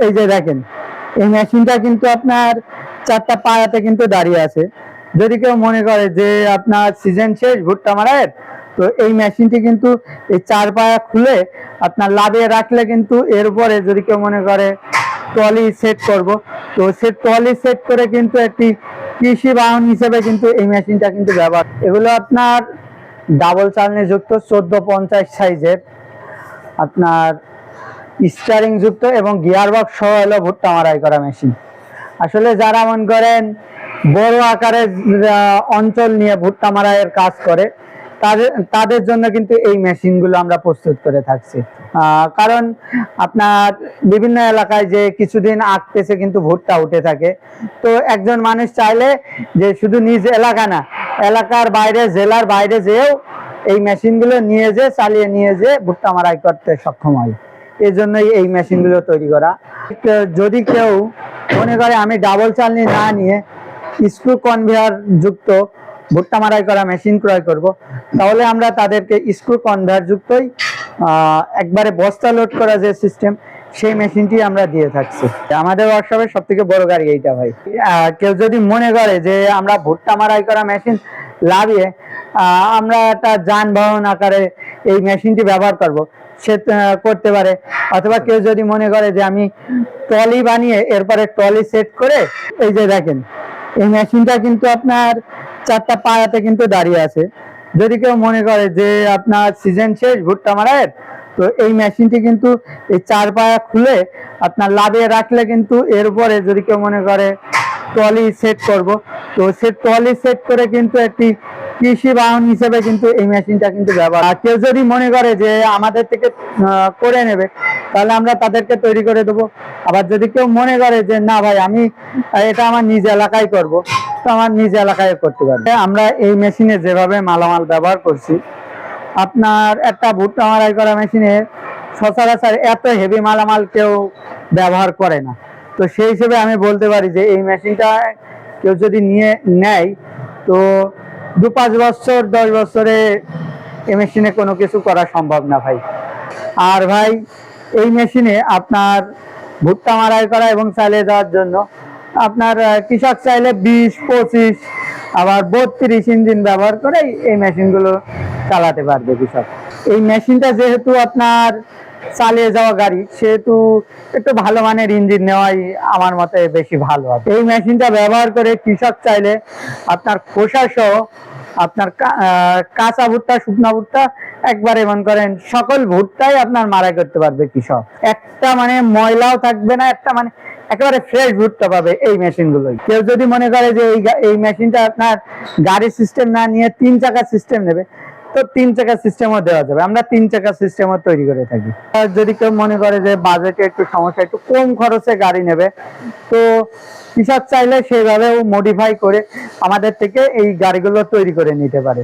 এই যে দেখেন, এই মেশিনটা কিন্তু আপনার চারটা পায়াতে কিন্তু দাঁড়িয়ে আছে। যদি কেউ মনে করে যে আপনার সিজন শেষ ভুট্টা মারার, তো এই মেশিনটি কিন্তু এই চার পায়া খুলে আপনার লাভিয়ে রাখলে কিন্তু এর উপরে যদি কেউ মনে করে ট্রলি সেট করব, তো সে ট্রলি সেট করে কিন্তু একটি কৃষি বাহন হিসেবে কিন্তু এই মেশিনটা কিন্তু ব্যবহার। এগুলো আপনার ডাবল চালনি যুক্ত 1450 সাইজের, আপনার স্টারিং যুক্ত এবং গিয়ার বক্স সহ হলো ভুট্টা মারাই করা মেশিন। আসলে যারা মনে করেন বড় আকারের অঞ্চল নিয়ে ভুট্টা মারাইয়ের কাজ করে, তাদের জন্য কিন্তু এই মেশিনগুলো আমরা প্রস্তুত করে থাকছি। কারণ আপনার বিভিন্ন এলাকায় যে কিছুদিন আগ পেছে কিন্তু ভুট্টা উঠে থাকে, তো একজন মানুষ চাইলে যে শুধু নিজ এলাকা না, এলাকার বাইরে, জেলার বাইরে যেও এই মেশিনগুলো নিয়ে যে চালিয়ে নিয়ে যে ভুট্টা মারাই করতে সক্ষম হয়। এই জন্যই এই মেশিনগুলো তৈরি করা। যদি কেউ মনে করে আমি ডাবল চালনি না নিয়ে স্ক্রু কনভেয়ার যুক্ত ভুট্টা মারাই করা মেশিন ক্রয় করব, তাহলে আমরা তাদেরকে স্ক্রু কনভেয়ার যুক্তই একবারে বস্তা লোড করা যে সিস্টেম, সেই মেশিনটি আমরা দিয়ে থাকছি। আমাদের ওয়ার্কশপের সব থেকে বড় গাড়ি এইটা ভাই। কেউ যদি মনে করে যে আমরা ভুট্টা মারাই করা মেশিন লাগিয়ে আমরা একটা যানবাহন আকারে এই মেশিনটি ব্যবহার করব, সে করতে পারে। অথবা কেউ যদি মনে করে যে আমি ট্রলি বানিয়ে এরপরে ট্রলি সেট করে, এই যে দেখেন, এই মেশিনটা কিন্তু আপনার চারটা পায়াতে কিন্তু দাঁড়িয়ে আছে। যদি কেউ মনে করে যে আপনার সিজন শেষ ভুট্টা মারার, তো এই মেশিনটি কিন্তু এই চার পায়া খুলে আপনার লাভিয়ে রাখলে কিন্তু এর উপরে যদি কেউ মনে করে ট্রলি সেট করব, তো সে ট্রলি সেট করে কিন্তু একটি কৃষি বাহন হিসেবে কিন্তু এই মেশিনটা কিন্তু ব্যবহার। আর কেউ যদি মনে করে যে আমাদের থেকে করে নেবে, তাহলে আমরা তাদেরকে তৈরি করে দেবো। আবার যদি কেউ মনে করে যে না ভাই আমি এটা আমার নিজ এলাকায় করব, তো আমার নিজ এলাকায় করতে পারবে। আমরা এই মেশিনে যেভাবে মালামাল ব্যবহার করছি, আপনার একটা ভুট্টা মারাই করা মেশিনে সচরাচর এত হেভি মালামাল কেউ ব্যবহার করে না। তো সেই হিসেবে আমি বলতে পারি যে এই মেশিনটা কেউ যদি নিয়ে নেয়, তো 2-5 বছর 10 বছরে এই মেশিনে কোনো কিছু করা সম্ভব না ভাই। আর ভাই এই মেশিনে আপনার ভুট্টা মারাই করা এবং চালিয়ে যাওয়ার জন্য আপনার কৃষক চাইলে 20-25 আবার 32 ইঞ্জিন ব্যবহার করে এই মেশিনগুলো চালাতে পারবে কৃষক। এই মেশিনটা যেহেতু আপনার চালিয়ে যাওয়া গাড়ি, সেহেতু একটু ভালো মানের ইঞ্জিন নেওয়াই আমার মতে বেশি ভালো হবে। এই মেশিনটা ব্যবহার করে কৃষক চাইলে আপনার খোসা সহ আপনার কাঁচা ভুট্টা, শুকনা ভুট্টা একবারে মনে করেন সকল ভুট্টাই আপনার মারাই করতে পারবে কৃষক। একটা মানে ময়লাও থাকবে না, একটা মানে একেবারে ফ্রেশ ভুট্টা পাবে এই মেশিন গুলোই। কেউ যদি মনে করে যে এই মেশিনটা আপনার গাড়ি সিস্টেম না নিয়ে 3 চাকার সিস্টেম নেবে, তো 3 চাকার সিস্টেমও দেওয়া যাবে। আমরা 3 চাকার সিস্টেমও তৈরি করে থাকি। আর যদি কেউ মনে করে যে বাজেটে একটু সমস্যা, একটু কম খরচে গাড়ি নেবে, তো কৃষক চাইলে সেইভাবেও মডিফাই করে আমাদের থেকে এই গাড়িগুলো তৈরি করে নিতে পারে।